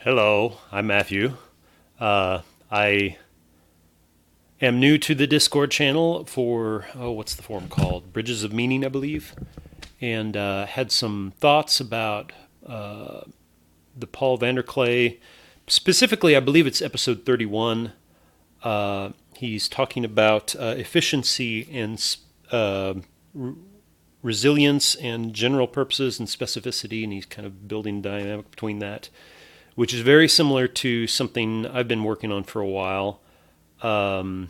Hello, I'm Matthew. I am new to the Discord channel for, what's the forum called? Bridges of Meaning, I believe. And had some thoughts about the Paul Vanderklay. Specifically, I believe it's episode 31. He's talking about efficiency and resilience and general purposes and specificity, and he's kind of building the dynamic between that, which is very similar to something I've been working on for a while. Um,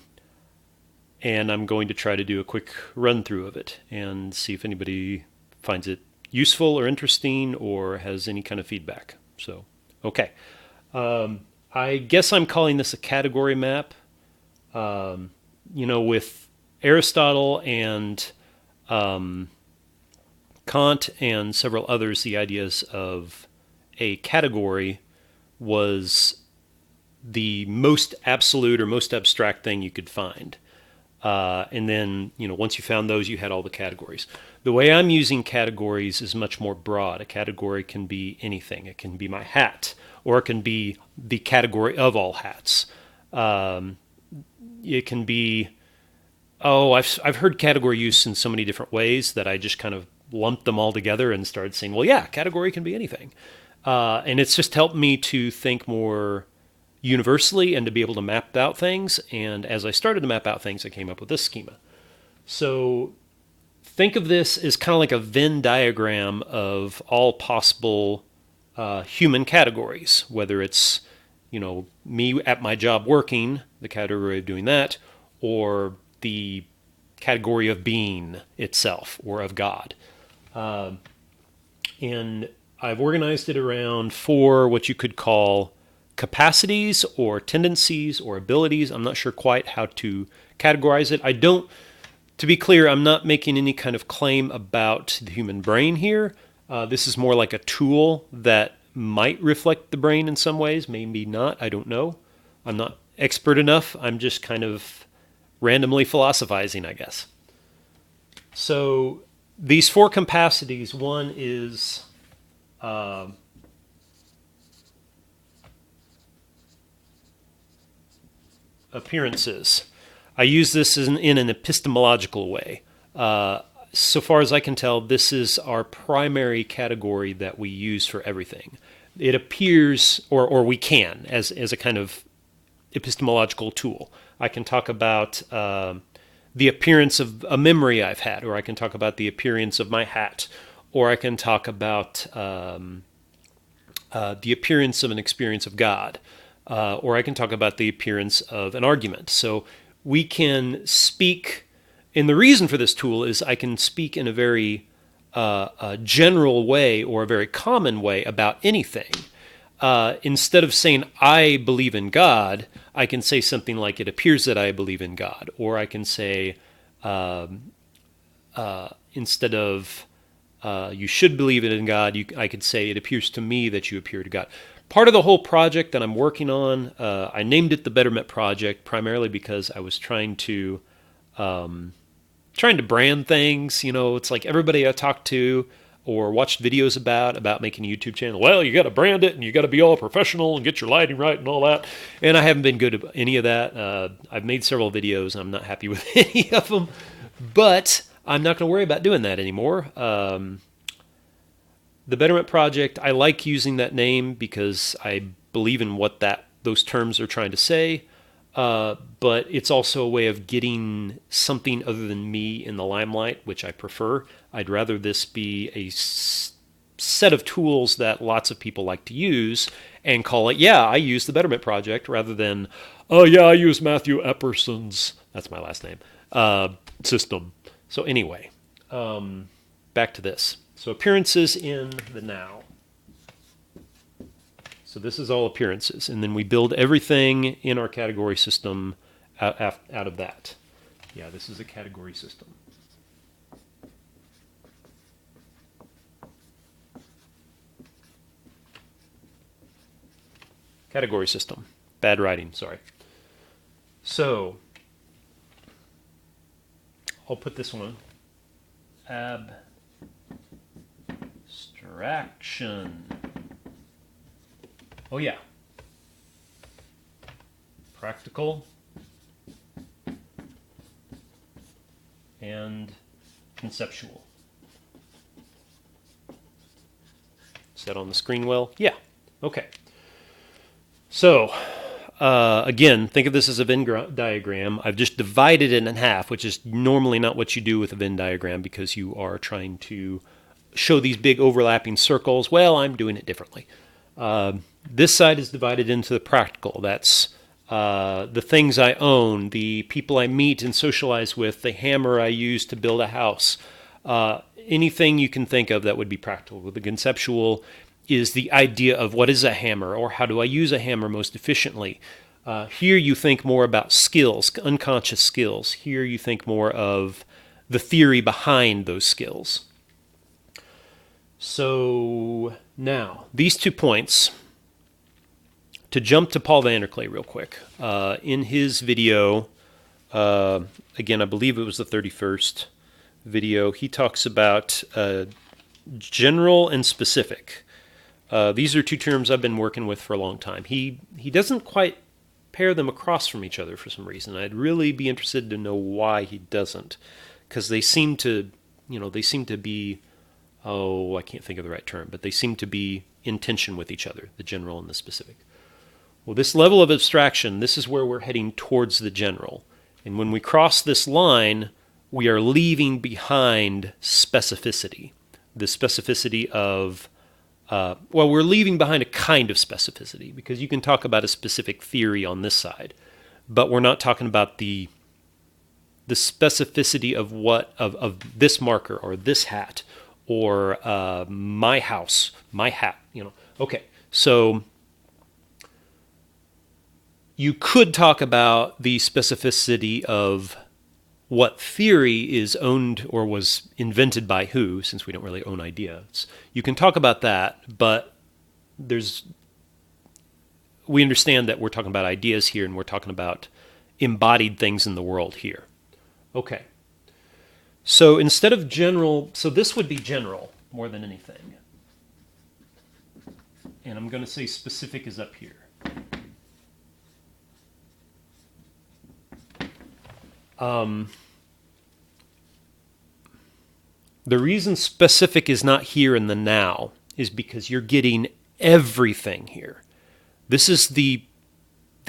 and I'm going to try to do a quick run through of it and see if anybody finds it useful or interesting or has any kind of feedback. So, okay. I guess I'm calling this a category map. With Aristotle and Kant and several others, the ideas of a category was the most absolute or most abstract thing you could find. And then, once you found those, you had all the categories. The way I'm using categories is much more broad. A category can be anything. It can be my hat, or it can be the category of all hats. Um, it can be, I've heard category use in so many different ways that I just kind of lumped them all together and started saying, well, yeah, category can be anything. And it's just helped me to think more universally and to be able to map out things. And as I started to map out things, I came up with this schema. So think of this as kind of like a Venn diagram of all possible human categories, whether it's, me at my job working, the category of doing that, or the category of being itself or of God. And I've organized it around four what you could call capacities or tendencies or abilities. I'm not sure quite how to categorize it. To be clear, I'm not making any kind of claim about the human brain here. This is more like a tool that might reflect the brain in some ways, maybe not. I don't know. I'm not expert enough. I'm just kind of randomly philosophizing, I guess. So these four capacities, one is appearances. I use this in an epistemological way. So far as I can tell, this is our primary category that we use for everything. It appears, or we can, as a kind of epistemological tool. I can talk about the appearance of a memory I've had, or I can talk about the appearance of my hat, or I can talk about the appearance of an experience of God, or I can talk about the appearance of an argument. So we can speak, and the reason for this tool is I can speak in a very general way or a very common way about anything. Instead of saying, I believe in God, I can say something like, it appears that I believe in God. Or I can say, instead of, you should believe in God, I could say, it appears to me that you appear to God. Part of the whole project that I'm working on, I named it the Betterment Project primarily because I was trying to brand things. It's like everybody I talked to or watched videos about making a YouTube channel. Well, you got to brand it and you got to be all professional and get your lighting right and all that. And I haven't been good at any of that. I've made several videos. I'm not happy with any of them, but I'm not going to worry about doing that anymore. The Betterment Project, I like using that name because I believe in what those terms are trying to say. But it's also a way of getting something other than me in the limelight, which I prefer. I'd rather this be a set of tools that lots of people like to use and call it, yeah, I use the Betterment Project, rather than, oh, yeah, I use Matthew Epperson's, that's my last name, system. So anyway, back to this. So appearances in the now. So this is all appearances, and then we build everything in our category system out of that. Yeah, this is a category system. Category system. Bad writing, sorry. So I'll put this one. Abstraction. Oh yeah. Practical and conceptual. Is that on the screen well? Yeah. Okay. So, again, think of this as a Venn diagram. I've just divided it in half, which is normally not what you do with a Venn diagram because you are trying to show these big overlapping circles. Well, I'm doing it differently. This side is divided into the practical. That's the things I own, the people I meet and socialize with, the hammer I use to build a house. Anything you can think of that would be practical. The conceptual is the idea of what is a hammer or how do I use a hammer most efficiently. Here you think more about skills, unconscious skills. Here you think more of the theory behind those skills. So now, these 2 points, to jump to Paul Vanderklay real quick. In his video, again, I believe it was the 31st video, he talks about general and specific. These are 2 terms I've been working with for a long time. He doesn't quite pair them across from each other for some reason. I'd really be interested to know why he doesn't, because they seem to be, I can't think of the right term, but they seem to be in tension with each other, the general and the specific. Well, this level of abstraction, this is where we're heading towards the general. And when we cross this line, we are leaving behind specificity. The specificity of, we're leaving behind a kind of specificity, because you can talk about a specific theory on this side, but we're not talking about the specificity of this marker or this hat or my house, my hat, Okay, so you could talk about the specificity of what theory is owned or was invented by who, since we don't really own ideas. You can talk about that, but we understand that we're talking about ideas here and we're talking about embodied things in the world here. Okay. So instead of general, so this would be general more than anything. And I'm going to say specific is up here. The reason specific is not here in the now is because you're getting everything here. This is the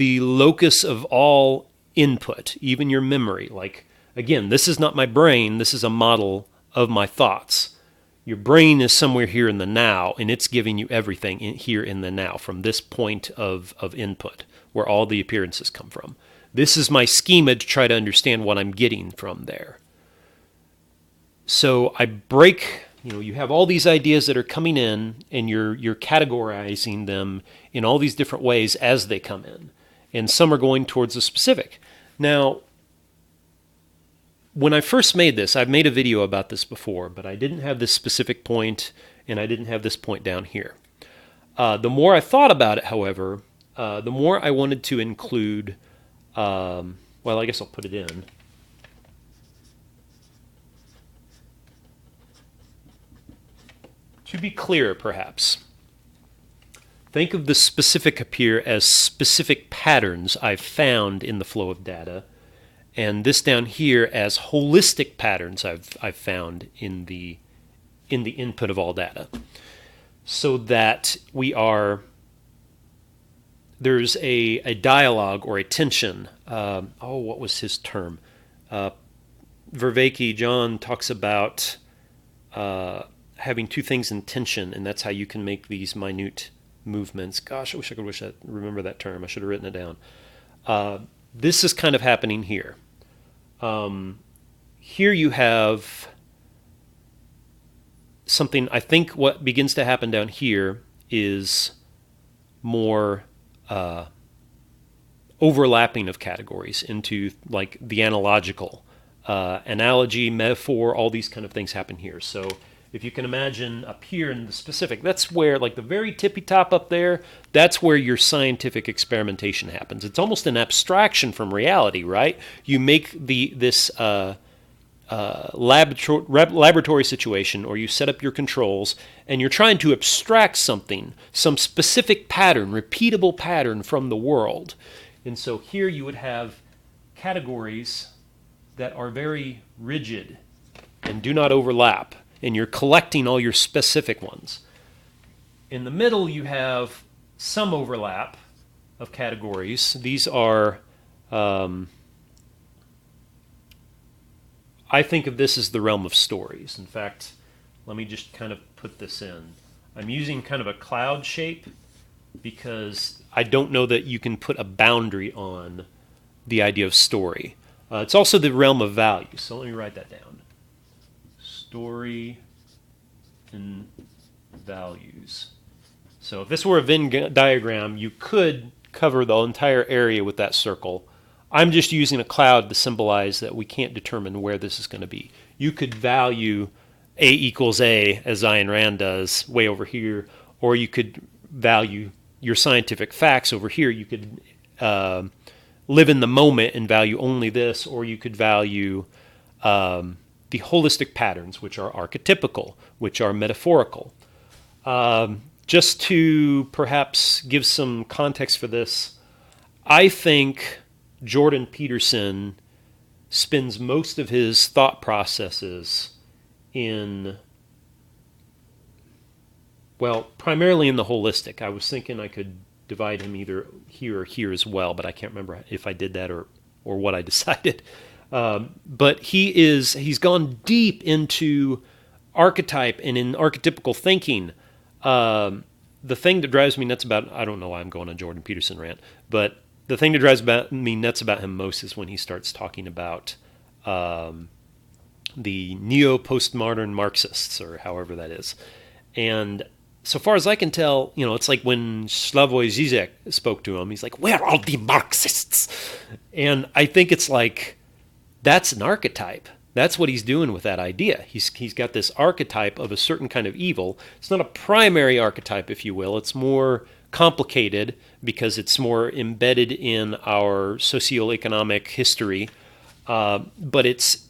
locus of all input, even your memory. Like, again, this is not my brain. This is a model of my thoughts. Your brain is somewhere here in the now, and it's giving you everything here in the now from this point of input where all the appearances come from. This is my schema to try to understand what I'm getting from there. So I break, you have all these ideas that are coming in, and you're categorizing them in all these different ways as they come in. And some are going towards the specific. Now, when I first made this, I've made a video about this before, but I didn't have this specific point, and I didn't have this point down here. The more I thought about it, however, the more I wanted to include, I guess I'll put it in. To be clear, perhaps, think of the specific up here as specific patterns I've found in the flow of data, and this down here as holistic patterns I've found in the input of all data, so that there's a dialogue or a tension. What was his term? Vervaeke, John, talks about having 2 things in tension, and that's how you can make these minute movements. Gosh, I wish I could remember that term. I should have written it down. This is kind of happening here. Here you have something. I think what begins to happen down here is more overlapping of categories into like the analogical. Analogy, metaphor, all these kind of things happen here. So if you can imagine up here in the specific, that's where, like the very tippy top up there, that's where your scientific experimentation happens. It's almost an abstraction from reality, right? You make this laboratory situation, or you set up your controls and you're trying to abstract something, some specific pattern, repeatable pattern from the world. And so here you would have categories that are very rigid and do not overlap, and you're collecting all your specific ones. In the middle, you have some overlap of categories. These are, I think of this as the realm of stories. In fact, let me just kind of put this in. I'm using kind of a cloud shape because I don't know that you can put a boundary on the idea of story. It's also the realm of value, so let me write that down. Story and values. So if this were a Venn diagram, you could cover the entire area with that circle. I'm just using a cloud to symbolize that we can't determine where this is going to be. You could value A equals A, as Ayn Rand does, way over here, or you could value your scientific facts over here. You could live in the moment and value only this, or you could value the holistic patterns, which are archetypical, which are metaphorical. Just to perhaps give some context for this, I think Jordan Peterson spends most of his thought processes in, well, primarily in the holistic. I was thinking I could divide him either here or here as well, but I can't remember if I did that or what I decided. But he's gone deep into archetype and in archetypical thinking. The thing that drives me nuts about, I don't know why I'm going on Jordan Peterson rant, but the thing that drives me nuts about him most is when he starts talking about the neo-postmodern Marxists, or however that is. And so far as I can tell, it's like when Slavoj Žižek spoke to him, he's like, "Where are the Marxists?" And I think it's like, that's an archetype. That's what he's doing with that idea. He's got this archetype of a certain kind of evil. It's not a primary archetype, if you will. It's more complicated because it's more embedded in our socioeconomic history. But it's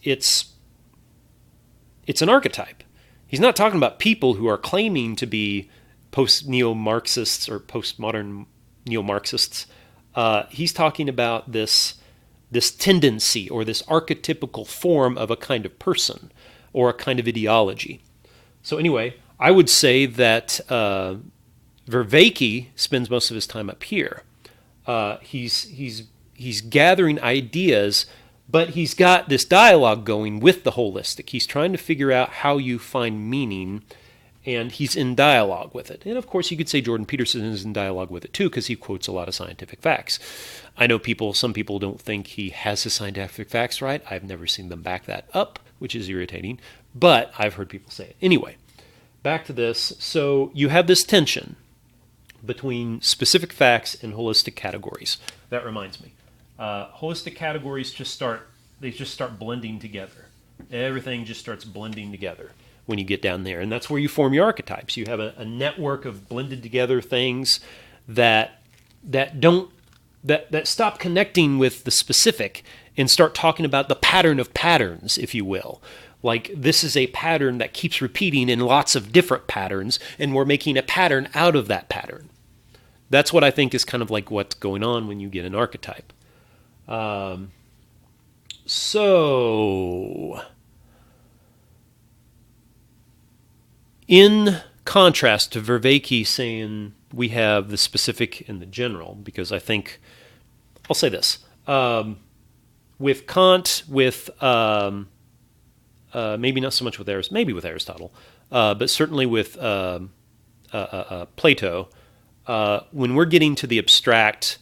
an archetype. He's not talking about people who are claiming to be post-neo-Marxists or postmodern neo-Marxists. He's talking about this tendency or this archetypical form of a kind of person or a kind of ideology. So anyway, I would say that Vervaeke spends most of his time up here. He's gathering ideas, but he's got this dialogue going with the holistic. He's trying to figure out how you find meaning, and he's in dialogue with it. And of course, you could say Jordan Peterson is in dialogue with it too, because he quotes a lot of scientific facts. I know some people don't think he has his scientific facts right. I've never seen them back that up, which is irritating, but I've heard people say it. Anyway, back to this. So you have this tension between specific facts and holistic categories. That reminds me. Holistic categories just start blending together. Everything just starts blending together when you get down there. And that's where you form your archetypes. You have a network of blended together things that stop connecting with the specific and start talking about the pattern of patterns, if you will. Like, this is a pattern that keeps repeating in lots of different patterns, and we're making a pattern out of that pattern. That's what I think is kind of like what's going on when you get an archetype. So, in contrast to Vervaeke saying we have the specific and the general, because I think, I'll say this, with Kant, with maybe not so much with Aristotle, maybe with Aristotle, but certainly with Plato, when we're getting to the abstract,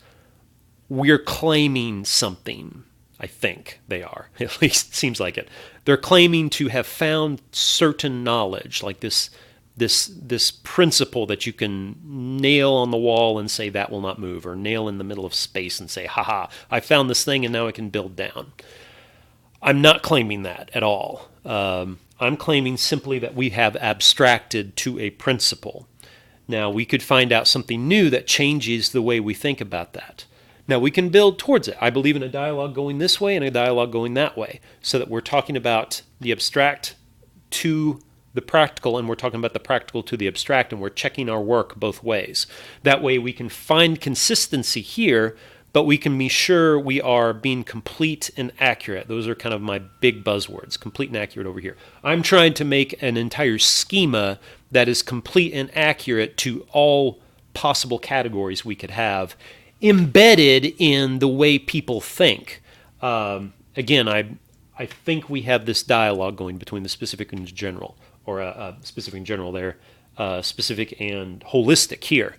we're claiming something. I think they are. At least seems like it. They're claiming to have found certain knowledge, like this principle that you can nail on the wall and say that will not move, or nail in the middle of space and say, haha, I found this thing and now I can build down. I'm not claiming that at all. I'm claiming simply that we have abstracted to a principle. Now, we could find out something new that changes the way we think about that. Now we can build towards it. I believe in a dialogue going this way and a dialogue going that way, so that we're talking about the abstract to the practical, and we're talking about the practical to the abstract, and we're checking our work both ways. That way we can find consistency here, but we can be sure we are being complete and accurate. Those are kind of my big buzzwords, complete and accurate over here. I'm trying to make an entire schema that is complete and accurate to all possible categories we could have, embedded in the way people think. Again, I think we have this dialogue going between the specific and general, or specific and general there, specific and holistic here.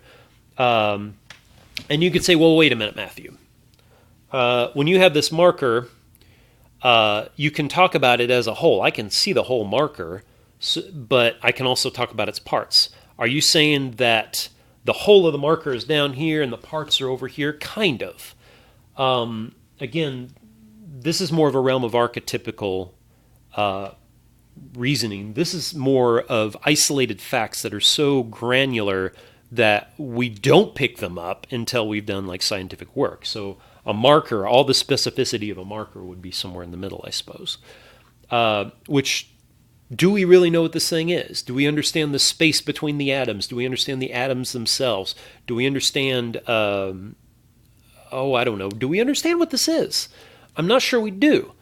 And you could say, well, wait a minute, Matthew. When you have this marker, you can talk about it as a whole. I can see the whole marker, but I can also talk about its parts. Are you saying that the whole of the marker is down here and the parts are over here? Kind of. Again, this is more of a realm of archetypical reasoning. This is more of isolated facts that are so granular that we don't pick them up until we've done like scientific work. So a marker, all the specificity of a marker would be somewhere in the middle, I suppose. Which, do we really know what this thing is? Do we understand the space between the atoms? Do we understand the atoms themselves? Do we understand, I don't know. Do we understand what this is? I'm not sure we do.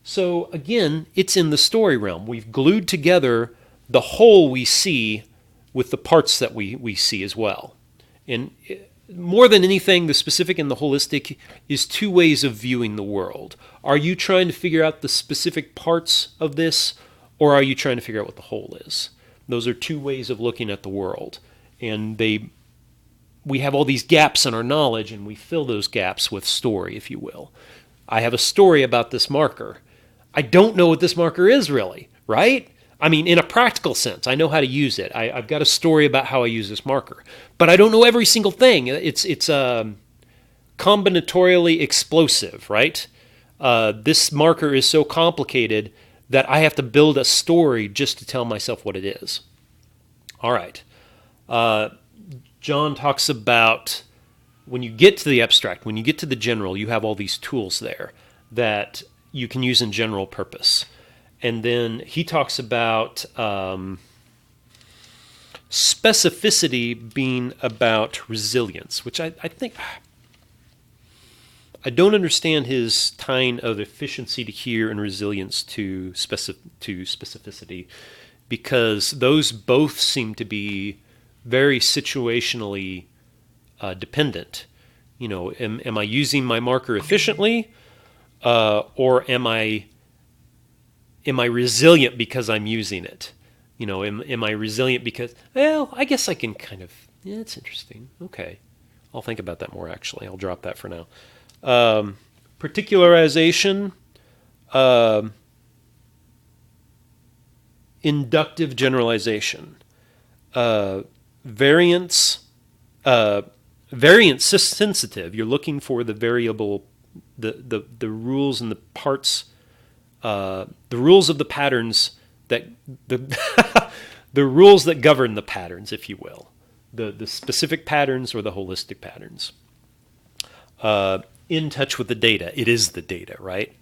So again, it's in the story realm. We've glued together the whole we see with the parts that we see as well. And more than anything, the specific and the holistic is two ways of viewing the world. Are you trying to figure out the specific parts of this, or are you trying to figure out what the whole is? Those are two ways of looking at the world. And we have all these gaps in our knowledge, and we fill those gaps with story, if you will. I have a story about this marker. I don't know what this marker is really, right? I mean, in a practical sense, I know how to use it. I've got a story about how I use this marker, but I don't know every single thing. It's combinatorially explosive, right? This marker is so complicated that I have to build a story just to tell myself what it is. All right. John talks about when you get to the abstract, when you get to the general, you have all these tools there that you can use in general purpose. And then he talks about specificity being about resilience, which I think, I don't understand his tying of efficiency to here and resilience to specificity, because those both seem to be very situationally dependent. You know, am I using my marker efficiently, or am I resilient because I'm using it? You know, am I resilient because, well, I guess I can kind of, yeah, it's interesting. Okay. I'll think about that more, actually. I'll drop that for now. Particularization, inductive generalization, variance sensitive. You're looking for the variable, the rules and the parts, the rules of the patterns that the rules that govern the patterns, if you will, the specific patterns or the holistic patterns. In touch with the data. It is the data, right?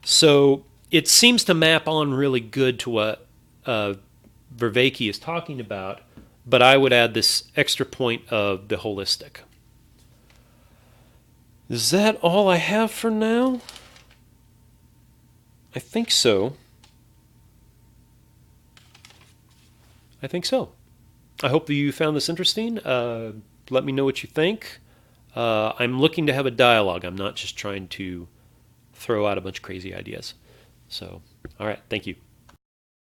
So it seems to map on really good to what Vervaeke is talking about, but I would add this extra point of the holistic. Is that all I have for now? I think so. I hope that you found this interesting. Let me know what you think. I'm looking to have a dialogue. I'm not just trying to throw out a bunch of crazy ideas. So, all right. Thank you.